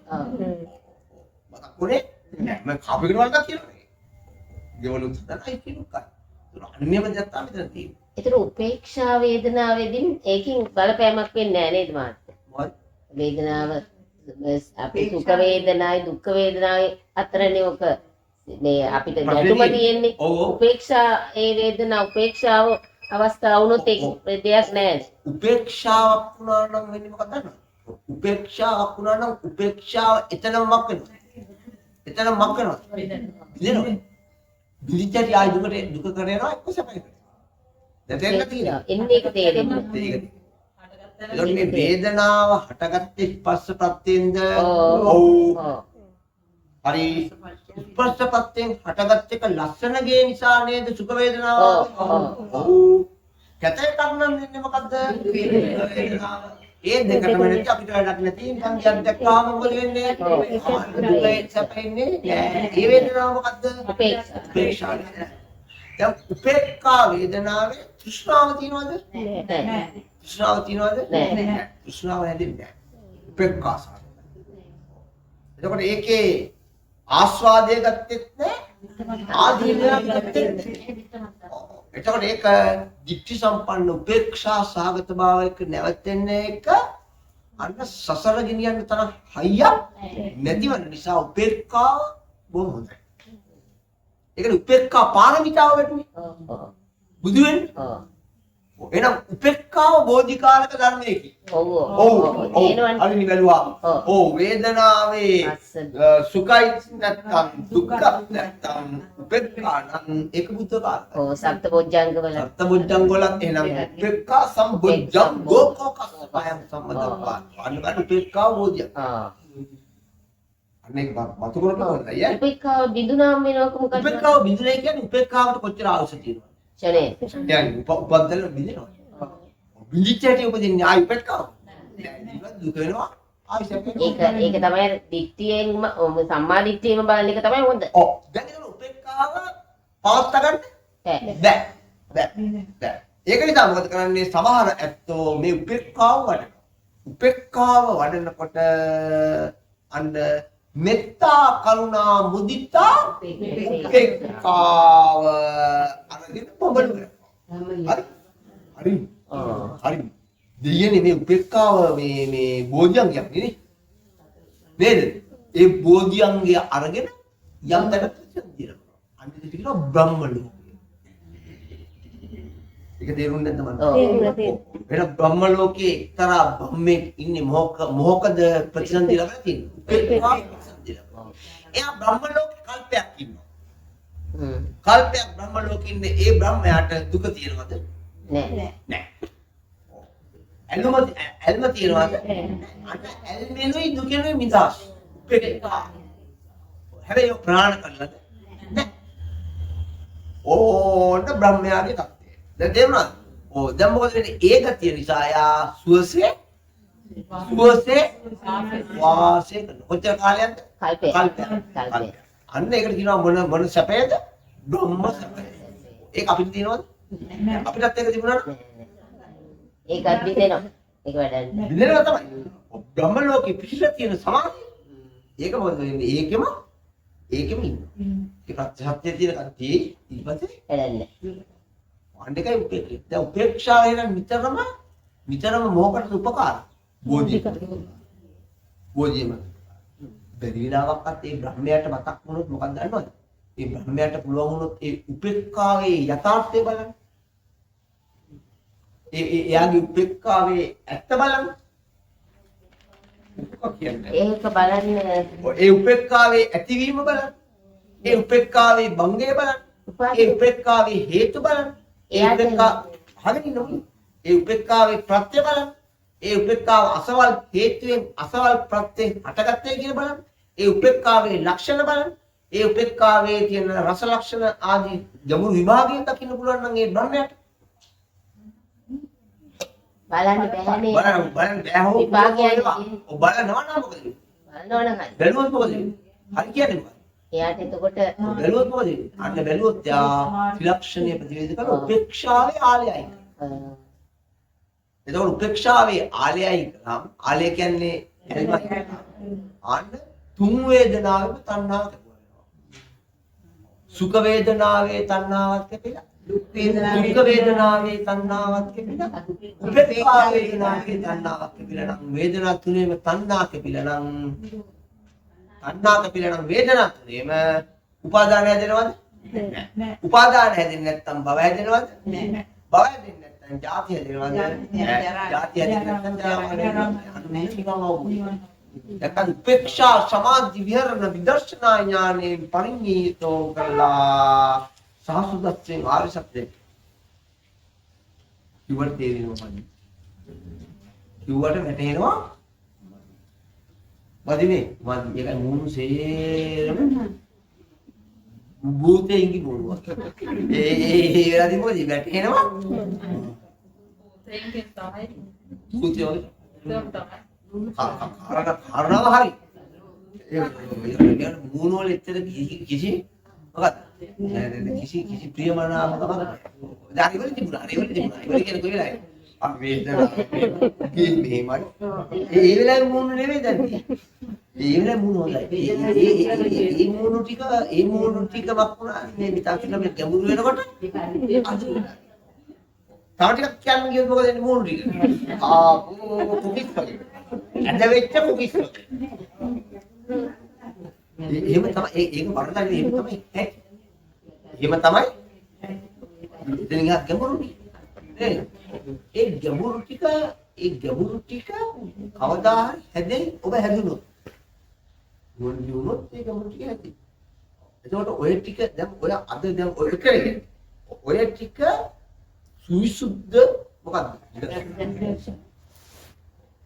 මතක් වුණේ නෑ. මම කාපිකට වලට කියනවා. ගෙවලුත් තමයි කිනුකා. අන්නේම දැත්තා මෙතන තියෙන්නේ. ඒතර උපේක්ෂා වේදනාවේදී ඒකින් බලපෑමක් වෙන්නේ නැහැ නේද මාත්‍ය? මොකද? වේදනාව අපි සුඛ වේදනායි දුක්ඛ වේදනායි අතරනේ ඔක මේ අපිට ගැටුම තියෙන්නේ. උපේක්ෂා ඒ වේදනා උපේක්ෂාව අවස්ථාව වුණොත් ඒක දෙයක් නැහැ. උපේක්ෂාවක් වුණා නම් වෙන්නේ මොකක්ද? උපේක්ෂාවක් වුණා නම් උපේක්ෂාව එතනම මක් වෙනවා. එතනම මක් වෙනවා. බිඳිනවා. බිඳිච්චටි ආයි දුක කරේනවා එක්ක සැපයි. දැන් තියෙනවා. එන්නේ ඒක තේරෙන්නේ. ඒකට මේ වේදනාව හටගත්තේ ස්පර්ශ ප්‍රත්‍යෙන්ද? ඔව්. හරි. ස්පර්ශ ප්‍රත්‍යෙන් හටගත් එක ලස්සනගේ නිසා නේද සුඛ වේදනාව? ඔව්. කැතේ කන්නන් දෙන්නේ මොකද්ද? වේදනාව. ඒ දෙකටම නෙච්ච අපිට වැඩක් නැති නිකන් කියන්න දැක්කාම මොකද වෙන්නේ? දුකේ සැපෙන්නේ. ඒ වේදනාව මොකද්ද? උපේක්ෂා. දැන් උපේක්ඛා වේදනාවේ තෘෂ්ණාව තියනවද? නැහැ. තෘෂ්ණාව තියනවද? නැහැ. තෘෂ්ණාව හැදෙන්නේ නැහැ. උපේක්ඛා සාර. එතකොට ඒකේ ආස්වාදය ගත්තෙත් නැහැ. ආදීනය ගත්තෙත් නැහැ. එතකොට ඒක දික්ටි සම්පන්න උපේක්ෂා සාගත භාවයක නැවතෙන්නේ එක අන්න සසර ගෙනියන්න තරම් හයියක් නැතිවන නිසා උපේක්ඛාව බොහොම හොඳයි. ඒකනේ උපේක්ඛා පාරමිතාව වෙන්නේ. බුදු වෙන්නේ. එහෙනම් උපේක්ඛාව බෝධිකාරක ධර්මයකි. ඔව් ඔව් තේනවනේ. හරිනේ බැලුවා. ඔව් වේදනාවේ සුඛයි නැත්තම් දුක්ඛ නැත්තම් උපේක්ඛානම් ඒක බුද්ධ කාරක. ඔව් සප්තබොජ්ජංගවල සත්බුද්ධං වලත් එහෙනම් උපේක්ඛා සම්බුද්ධං ගෝකෝකස්සපයං සම්මදප්පා. අන්න උපේක්ඛාව බෝධිය. අනේ මතු කරපුවා අයියා. උපේක්ඛාව බිඳුනාම වෙනවක මොකද? උපේක්ඛාව බිඳුනේ කියන්නේ උපේක්ඛාවට කොච්චර අවශ්‍ය තියෙනවද? ෂනේ. දැන් උපද්දල බිඳිනවා. බිඳිච්ච හැටි උපදින්නේ ආයි උපේක්ඛාව. දැන් දුක වෙනවා ආයි සැප වෙනවා. ඒක තමයි දික්තියෙන්ම සම්මා දිට්ඨියෙම බලන එක තමයි හොඳ. ඔව්. දැන් ඒක උපේක්ඛාව පවත්ත ගන්න බෑ. බෑ. ඒක නිසා මොකද කරන්නේ සමහර ඇත්තෝ මේ උපේක්ඛාව වඩන. උපේක්ඛාව වඩනකොට අන්න මෙත්තා කරුණා මුදිතා උපේක්ඛාව අරගෙන පොබළු කරනවා. හරි. හරි. දෙයනේ මේ උපේක්ඛාව මේ බෝධියංගයක් නේ. නේද? ඒ බෝධියංගය අරගෙන යම් තැනක ප්‍රතිසන්දිනවා. අනිත් දෙක කියනවා බ්‍රහ්ම ලෝකය. ඒක තේරුම් නැද්ද මම? එහෙනම් බ්‍රහ්ම ලෝකයේ එක්තරා බ්‍රහ්මෙක් ඉන්නේ මොකද ප්‍රතිසන්දිලා කරලා තියෙන්නේ. උපේක්ඛාව ප්‍රතිසන්දිලා. එයා බ්‍රහ්ම ලෝකේ කල්පයක් ඉන්නවා. කල්පයක් බ්‍රහ්ම ලෝකේ ඉන්නේ ඒ බ්‍රහ්මයාට දුක තියෙනවද? නෑ. ඇල්ම තියෙනවද? අන්න ඇල්මෙනුයි දුකෙනුයි මිදස්. උපේක්ඛා. හැබැයි ප්‍රාණ කරලාද? නෑ. ඕන්න බ්‍රහ්මයාගේ තත්ත්වය. දැන් තේරුණාද? ඔව් දැන් මොකද වෙන්නේ? ඒ ගතිය නිසා යා සුවසේ වාසය කරන. කොච්චර කාලයක්ද? කල්පයක්. අන්න ඒකට කියනවා මොන සැපයද? බ්‍රහ්ම සැපය. ඒක අපිට තියෙනවද? අපිටත් ඒක තිබුණාද? ඒකත් බිඳෙනවා. ඒක වැඩන්නේ. බිඳෙනවා තමයි. බ්‍රහ්ම ලෝකෙ පිහිටලා තියෙන සමාධිය. ඒක මොකද වෙන්නේ? ඒකෙම ඉන්නවා. ඒ ප්‍රත්‍යක්ෂය තියෙන කතියේ ඊපස්සේ වැඩන්නේ. අන්න එකයි උපේක්ෂා. දැන් උපේක්ෂාව වෙන නිතරම මොකටද උපකාර? බෝධියම. බැරි වෙලාවක්වත් ඒ බ්‍රහ්මයාට මතක් වුණොත් මොකක්ද දන්නවද? ඒ බ්‍රහ්මයාට පුළුවන් වුණොත් ඒ උපේක්ඛාවේ යථාර්ථය බලන්න. එයාගේ උපේක්ඛාවේ ඇත්ත බලන්න. මොකක් කියන්නේ? ඒක බලන්න. ඒ උපේක්ඛාවේ ඇතිවීම බලන්න. ඒ උපේක්ඛාවේ භංගය බලන්න. ඒ උපේක්ඛාවේ හේතු බලන්න. ඒ උපේක්ඛා හරිනේ. ඒ උපේක්ඛාවේ ප්‍රත්‍ය බලන්න. ඒ උපේක්ඛාව අසවල් හේතුයෙන් අසවල් ප්‍රත්‍යෙන් හටගත්තේ කියලා බලන්න. ඒ උපේක්ඛාවේ ලක්ෂණ බලන්න. ඒ උපේක්ඛාවේ තියෙන රස ලක්ෂණ ආදී ගැඹුරු විභාගයෙන් දකින්න පුළුවන් නම් ඒ බ්‍රහ්මයාට බලන්න බෑනේ. බලන්න බෑ හො විභාගයයි. ඔය බලනවා නම් මොකද වෙන්නේ? බලනවා නම් හරි. බැලුවොත් මොකද වෙන්නේ? හරි කියන්නේ මොකද? එයාට එතකොට බැලුවොත් මොකද වෙන්නේ? අන්න බැලුවොත් යා ත්‍රිලක්ෂණය ප්‍රතිවේද කරන උපේක්ෂාවේ ආලයයි. එතකොට උපේක්ෂාවේ ආලයයි නම් ආලය කියන්නේ අන්න තුන් වේදනාවෙම තණ්හාව කැපෙනවා. සුඛ වේදනාවේ තණ්හාවක් කැපෙලා දුක් වේදනාවේ තණ්හාවක් කැපෙලා උපේක්ඛා වේදනාවේ තණ්හාවක් කැපෙලා නම් වේදනා තුනේම තණ්හා කැපිලා නම් වේදනා තුනේම උපාදාන හැදෙනවද? නෑ. උපාදාන හැදෙන්නේ නැත්නම් භව හැදෙනවද? නෑ. භව හැදෙන්නේ නැත්නම් ජාති හැදෙනවද? නෑ. ජාති හැදෙන්නේ නැත්නම් ජරා මරණය. දැන් උපේක්ෂා සමාධි විහරණ විදර්ශනා ඥානේ පරිණීතෝ කළා සහසුදස්සෙන් ආර්ය සත්‍යය කිව්වට තේරෙනවා මන්නේ කිව්වට වැටහෙනවා මදිනේ මදි ඒකයි මූණු සේරම භූතයෙන්ගේ බොරුවක් ඒ වෙලාවදී මොකද වැටහෙනවා තේන්කේ තමයි භූතය වගේ කාරණාව හරි ඒ මූණු වල ඇත්තට කිසි මොකක්ද කිසි ප්‍රියමනාපකමක් දැන් ඉවර තිබුණා ඉවර කියන කොයි වෙලාවයි අපි වේදනාව මෙහෙමයි ඒ වෙලාවේ මූණු නෙවෙයි දැන් ඒ වෙලාවේ මූණු හොඳයි ඒ මූණු ටිකක් වුණා මේ විතක්කල මේ ගැඹුරු වෙනකොට තව ටිකක් කියන්න ගියොත් මොකද වෙන්නේ මූණු ටික කුකිස් වගේ ඇද වෙච්ච කුකිස් වගේ එහෙම තමයි ඒක වරදන්නේ එහෙම තමයි එහෙම තමයි ඉතින් ඉහත් ගැඹුරුනේ නේද ඒ ගැඹුරු ටික කවදා හරි හැදෙයි ඔබ හැදුනොත්. නුවණ දිනුනොත් ඒ ගැඹුරු ටික හැදෙයි. එතකොට ඔය ටික දැන් ඔය අද දැන් ඔය කරේ ඔය ටික සුවිසුද්ධ මොකද්ද?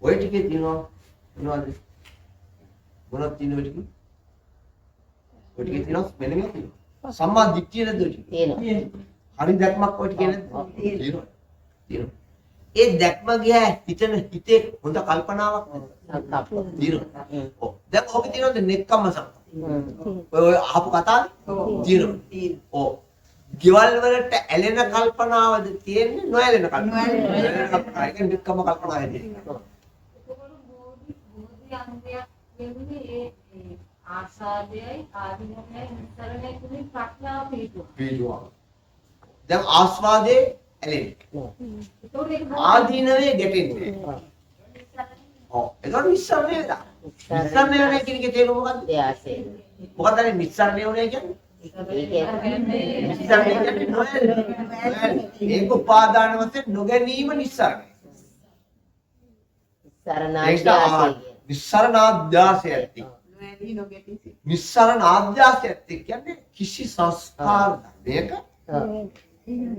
ඔය ටිකේ තියෙනවා මොනවද? මොනවද තියෙන ඔය ටික? ඔය ටිකේ තියෙනවා මෙන්න මේක තියෙනවා. සම්මා දිට්ඨිය නේද ඔය ටික? තියෙනවා. හරි දැක්මක් ඔය ටිකේ නේද? තියෙනවා. තියෙනවා. ඒ දැක්ම ගියා හිතන හිතේ හොඳ කල්පනාවක් නේද? තියෙනවා. ඔව්. දැන් ඔක තියෙනවද නෙක්කම්ම සංකල්ප? ඔය අහපු කතාවේ තියෙනවා. ඔව්. ගෙවල් වලට ඇලෙන කල්පනාවද තියෙන්නේ නොඇලෙන කල්පනාව. ඒක නෙක්කම්ම කල්පනාවයි තියෙන්නේ. ආසාදයයි ආදීනවයි විතරනේ තුනේ ප්‍රඥාව පිටුවා. දැන් ආස්වාදයේ ඇලෙන්නේ. ආදීනවේ ගැටෙන්නේ. ඔව්. ඒකට නිස්සාරණය වෙලා. නිස්සාරණය වෙන කෙනෙක්ගේ තේරුම මොකද්ද? ධ්‍යාසය. මොකක්ද අර නිස්සාරණය වුණේ කියන්නේ? නිස්සාරණය කියන්නේ නොඇලෙන්නේ. ඒක උපාදාන වශයෙන් නොගැනීම නිස්සාරණය. සරණාධ්‍යාසය. නිස්සාරණාධ්‍යාසයත් නිස්සාරණාධ්‍යාසයත් කියන්නේ කිසි සංස්කාර ධර්මයක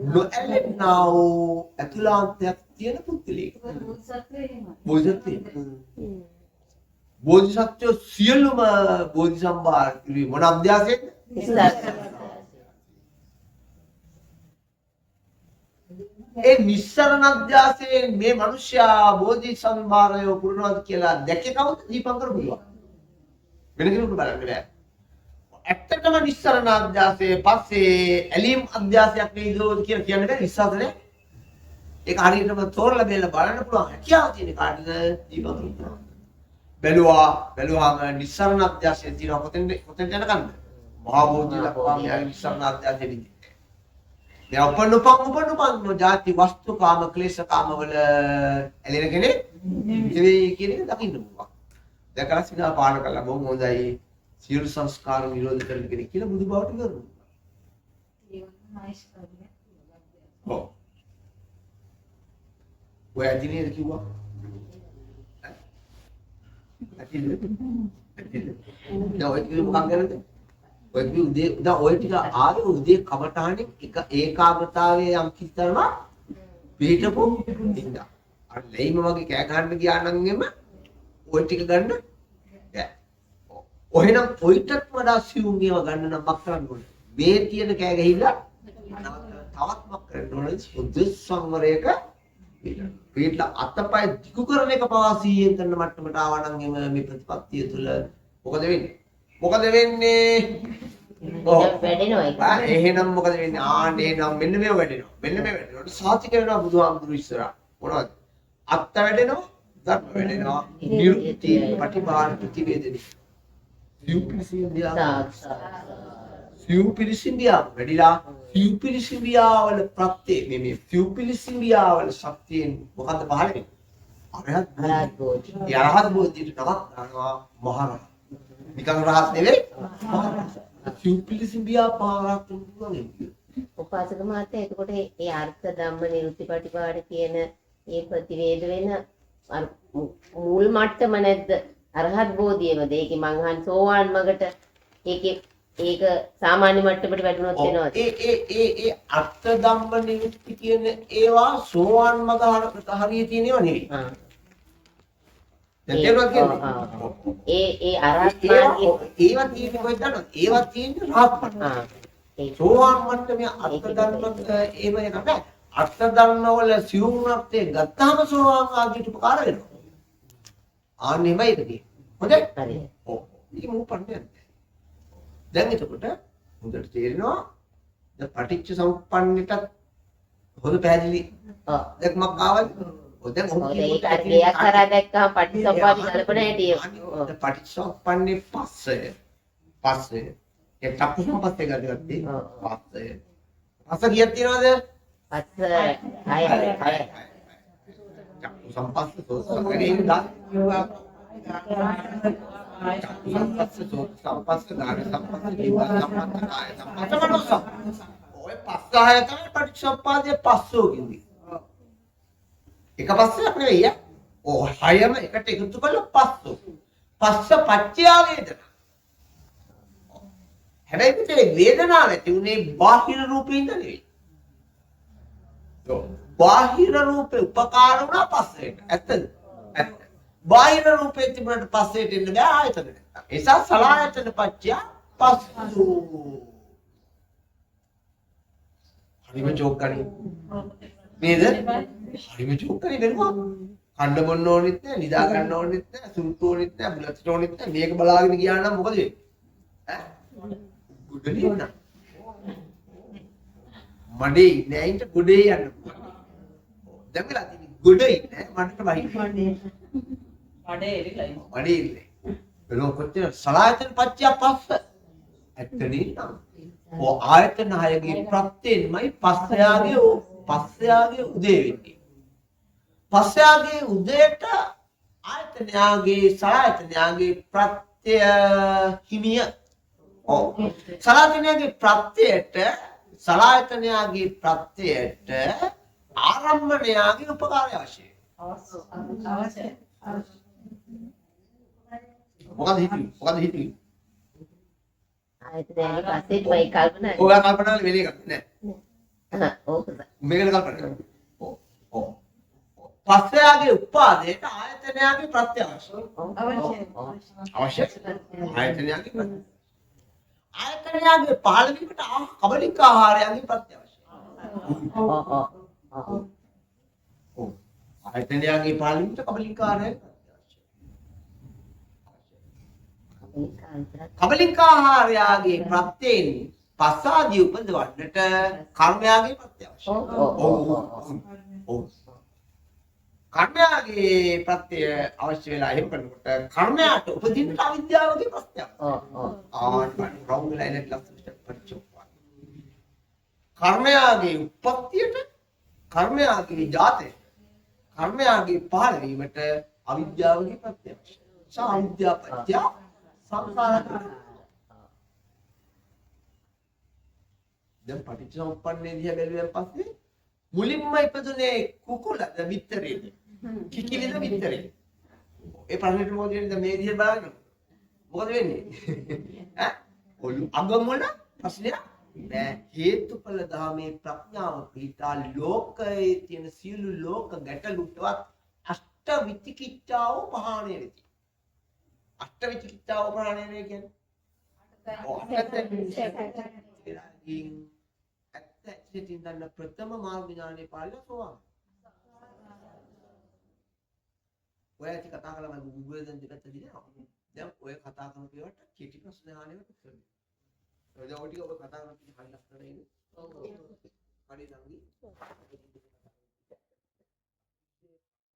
නොඇලෙන්නා වූ අතුලාන්තයක් තියෙන පුද්ගලයෙක්. බෝධිසත්වෝ සියලුම බෝධිසම්භාර කිවි මොන අධ්‍යාසයේද? ඒ නිස්සරණ අධ්‍යාසයෙන් මේ මිනිස්යා බෝධිසම්භාරය පුරනවාද කියලා දැකේ කවුද? දීපංකර බුදුහාම. වෙන කෙනෙකුට බලන්න බෑ. ඇත්තටම නිස්සරණ අධ්‍යාසයේ පස්සේ ඇලීම් අධ්‍යාසයක් නේද කියලා කියන්න බෑ විශ්වාසනේ. ඒක හරියටම තෝරලා බෙල්ල බලන්න පුළුවන් හැකියාව තියෙන කාටද? දීපංකර බුදුහාම. බැලුවාම නිස්සරණ අධ්‍යාසයේ තියෙන කොතෙන්ද යනකන්ද? මහා බෝධි දක්වා මේ නිස්සරණ අධ්‍යාසයේ දැන් උපනුපන් ජාති වස්තු කාම ක්ලේශ කාම වල ඇලෙන කෙනෙක් නෙවෙයි කියන එක දකින්න පුළුවන්. දැකලා සිනා පාන කළා බොහොම හොඳයි. සියලු සංස්කාර නිරෝධ කරන කෙනෙක් කියලා බුදුබවට කරනවා. ඔව්. ඔය අදිනේ කිව්වා. දැන් ඔය කිව්ව මොකක් ගැනද? ඔය උදේ දැන් ඔය ටික ආවේ උදේ කමටහනේ එක ඒකාග්‍රතාවයේ යම් කිසිතරම පිටපො ඉඳා. අර ලෙයිම වගේ කෑ ගන්න ගියා නම් එම ඔය ටික ගන්න බෑ. ඔහෙනම් ඔයිටත් වඩා සියුම් ඒවා ගන්න නම් මක් කරන්න ඕනේ. මේ තියෙන කෑ ගහිලා තවත් මක් කරන්න ඕනේ. සුද්ධ සංවරයක පිටලා අතපය දිගු කරන එක පවාසීයෙන් කරන මට්ටමට ආවා නම් එම මේ ප්‍රතිපත්තිය තුළ මොකද වෙන්නේ? මොකද වෙන්නේ? වැඩෙනවා. එහෙනම් මොකද වෙන්නේ? ආන්නේ නම් මෙන්න මේව වැඩෙනවා. මෙන්න මේ වැඩෙනවා. සාති කරනවා බුදුහාමුදුරු ඉස්සරහා. මොනවද? අත්ත වැඩෙනවා, ධර්ම වැඩෙනවා. නිරුක්ති ප්‍රතිපාර ප්‍රතිවේදනි. සිව්පිලිසිඹියා වැඩිලා සිව්පිලිසිඹියාවල ප්‍රත්‍ය මේ සිව්පිලිසිඹියාවල ශක්තියෙන් මොකද්ද පහළ වෙන්නේ? අරහත් බෝධි. යරහත් බෝධියට නමක් ගන්නවා මහරහත්. නිකන් රහත් නෙවෙයි මහරහත්. සිව්පිලිසිඹියා පාරක් තුන්තුනේ. උපාසක මහත්තයා එතකොට ඒ අර්ථ ධම්ම නිරුක්ති ප්‍රතිපාද කියන ඒ ප්‍රතිවේද වෙන මූල් මට්ටම නැද්ද? අරහත් බෝධියමද? ඒකේ මං අහන් සෝවාන් මගට ඒකේ ඒක සාමාන්‍ය මට්ටමට වැටුණොත් වෙනවද? ඒ අර්ථ ධම්ම නිරුක්ති කියන ඒවා සෝවාන් මග හරිය තියෙන ඒවා නෙවෙයි. ඒ අරහත් මාර්ගයේ ඒවා තියෙන්නේ කොහෙද දන්නවද? ඒවා තියෙන්නේ රහත් මට්ටම. සෝවාන් මට්ටමේ අර්ථ ධර්ම ඒව එක නෑ. අර්ථ ධර්ම වල සියුම් අර්ථය ගත්තාම සෝවාන් ආගිට උපකාර වෙනවා. ආන්නේමයි ඒකදී. හොඳයි? හරි. ඔව්. මේක මොකක්ද? දැන් එතකොට හොඳට තේරෙනවා දැන් පටිච්ච සමුප්පන්නටත් හොඳ පැහැදිලි දැක්මක් ආවද? ඔය දැන් ඔහු ඒක දෙයක් කරා දැක්කම පටිච්චසමුප්පාද කල්පන හැටි. පටිච්ච සමුප්පන්නේ පස්සේ ඒ චක්කු සම්පස්සේ ගත්තේ පස්සේ. පස්ස කීයක් තියනවද? පස්ස 6. චක්කු සම්පස්ස සෝසකරේන දා සම්පස්ස ගාන සම්පස්ස ජීව සම්පස්ස කාය සම්පස්ස මනස. ඔය පස්ස හය තමයි පටිච්චසමුප්පාදයේ පස්සෝ කියන්නේ. එක පස්සයක් නෙවෙයි ඈ. ඔය හයම එකට එකතු කරලා පස්සෝ. පස්ස පච්චය වේදනා. හැබැයි පුතේ වේදනාව ඇති උනේ බාහිර රූපින්ද නෙවෙයි. බාහිර රූපේ උපකාර වුණා පස්සේට. ඇත්තද? ඇත්ත. බාහිර රූපේ තිබුණාට පස්සේට එන්න බෑ ආයතනෙට. ඒ නිසා සලආයතන පච්චය පස්සු. හරිම චෝක්කනේ. නේද? හරිම චෝක්කනේ වෙනවා. කන්න බොන්න ඕනෙත් නෑ, නිදා ගන්න ඕනෙත් නෑ, සුරුට්ටු ඕනෙත් නෑ, බුලත් ඕනෙත් නෑ. මේක බලාගෙන ගියා නම් මොකද වෙන්නේ? ඈ? ගුඩේ නෑ. මඩේ නෑ ඉන්න ගුඩේ යන්න. දැන් වෙලා තියෙන්නේ ගුඩේ නෑ මඩට වහින්න. මඩේ එරිලා. මඩේ ඉන්නේ. බැලුව කොච්චර සලආයතන පච්චය පස්ස. ඇත්තනේ නම්. ඔය ආයතන හයගේ ප්‍රත්‍යෙන්මයි පස්සයාගේ උදේ වෙන්නේ. පස්සයාගේ උදේට ආයතනයාගේ සලආයතනයාගේ ප්‍රත්‍ය හිමිය. ඔව්. සලආයතනයාගේ ප්‍රත්‍යයට ආරම්භණයාගේ උපකාරය අවශ්‍යයි. අවශ්‍යයි. මොකද හිතුවේ? ආයතනයේ පස්සේට මයි කල්පනා ඔයා කල්පනා වෙලේ එකක් නෑ. ඕක මේකට කල්පනා කරන්න. ඔව්. පස්සයාගේ උපාදේට ආයතනයාගේ ප්‍රත්‍ය අවශ්‍යයි. අවශ්‍යයි. ආයතනයාගේ ප්‍රත්‍ය. ආයතනයාගේ පහළ වීමට කබලික ආහාරයගේ ප්‍රත්‍ය අවශ්‍යයි. ඔව්. ආයතනයාගේ පහළ වීමට කබලික ආහාරයගේ ප්‍රත්‍ය අවශ්‍යයි. කබලික ආහාරයගේ ප්‍රත්‍යයෙන් පස්සාදී උපදවන්නට කර්මයාගේ ප්‍රත්‍ය අවශ්‍යයි. ඔව්. කර්මයාගේ ප්‍රත්‍ය අවශ්‍ය වෙලා එහෙම කරනකොට කර්මයට උපදින්න අවිද්‍යාවගේ ප්‍රත්‍යක්. කර්මයාගේ උප්පත්තියට කර්මයාගේ ජාතය කර්මයාගේ පහළ වීමට අවිද්‍යාවගේ ප්‍රත්‍ය අවශ්‍යයි. අවිද්‍යාව පත්‍ය සංඛාර. දැන් පටිච්චසමුප්පන්නේ දිහා බැලුවෙන් පස්සේ මුලින්ම ඉපදුනේ කුකුලද විතරේද? කිකිලිද විතරේද? ඒ ප්‍රශ්නෙට මොකද වෙන්නේ? දැන් මේ විදිහට බලන්න. මොකද වෙන්නේ? ඈ? ඔලු අගමුණ ප්‍රශ්නයක් නෑ. හේතුඵල ධාමේ ප්‍රඥාව පිටා ලෝකයේ තියෙන සියලු ලෝක ගැටලුටවත් අෂ්ට විචිකිච්ඡාව පහාණය වෙති. අෂ්ට විචිකිච්ඡාව පහාණය වේ කියන්නේ. ඇත්තටින් දන්න ප්‍රථම මාර්ග ඥානයේ පාළිය සෝවාන්. ඔය ඇති කතා කරලා මම Google දැන් දෙකට දිනවා. දැන් ඔය කතා කරන කේවට කෙටි ප්‍රශ්න අහන්නේවත් ඉස්සෙල්ලා. ඔය ටික ඔබ කතා කරන කී හරි ලස්සනයි නේ. ඔව්. හරි